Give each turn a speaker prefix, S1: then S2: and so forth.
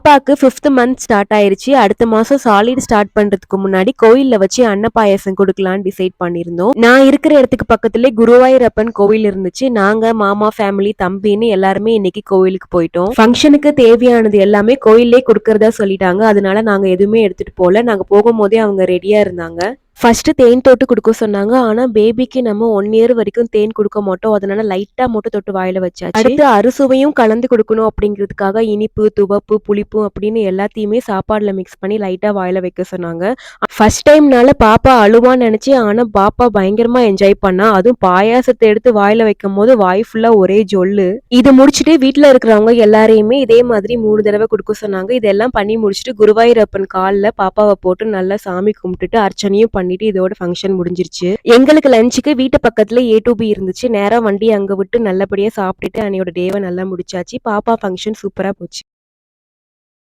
S1: பாப்பாக்கு 5th month start ஆயிருச்சு. அடுத்த மாசம் சாலிட் ஸ்டார்ட் பண்றதுக்கு முன்னாடி கோயில்ல வச்சு அன்ன பாயாசம் கொடுக்கலாம்னு டிசைட் பண்ணியிருந்தோம். நான் இருக்கிற இடத்துக்கு பக்கத்திலே குருவாயூரப்பன் கோவில் இருந்துச்சு. நாங்க மாமா ஃபேமிலி தம்பின்னு எல்லாருமே இன்னைக்கு கோவிலுக்கு போயிட்டோம். ஃபங்க்ஷனுக்கு தேவையானது எல்லாமே கோயிலே கொடுக்கறதா சொல்லிட்டாங்க. அதனால நாங்க எதுவுமே எடுத்துட்டு போல. நாங்க போகும்போதே அவங்க ரெடியா இருந்தாங்க. ஃபர்ஸ்ட் தேன் தொட்டு குடுக்க சொன்னாங்க. ஆனா பேபிக்கு நம்ம 1 இயர் வரைக்கும் தேன் குடுக்க மாட்டோம். அதனால லைட்டா மட்டும் தொட்டு வாயில வச்சாச்சு. அடுத்து அறுசுவையும் கலந்து குடுக்கணும் அப்படிங்கிறதுக்காக இனிப்பு, துவப்பு, புளிப்பு அப்படின்னு எல்லாத்தையுமே சாப்பாடுல மிக்ஸ் பண்ணி லைட்டா வாயில வைக்க சொன்னாங்க. ஃபர்ஸ்ட் டைம்னால பாப்பா அழுவான்னு நினைச்சேன். ஆனா பாப்பா பயங்கரமா என்ஜாய் பண்ணா. அதுவும் பாயாசத்தை எடுத்து வாயில வைக்கும் போது வாய் ஃபுல்லா ஒரே ஜொல்லு. இது முடிச்சுட்டு வீட்டுல இருக்கிறவங்க எல்லாரையுமே இதே மாதிரி 3 தடவை குடுக்க சொன்னாங்க. இதெல்லாம் பண்ணி முடிச்சுட்டு குருவாயூரப்பன் கால்ல பாப்பாவை போட்டு நல்லா சாமி கும்பிட்டுட்டு அர்ச்சனையும் பண்ணிட்டு இதோட ஃபங்க்ஷன் முடிஞ்சிருச்சு. எங்களுக்கு லஞ்சுக்கு வீட்டு பக்கத்துல A to B இருந்துச்சு. நேரா வண்டி அங்க விட்டு நல்லபடியா சாப்பிட்டுட்டு அன்னையோட டேவை நல்லா முடிச்சாச்சு. பாப்பா ஃபங்க்ஷன் சூப்பரா போச்சு.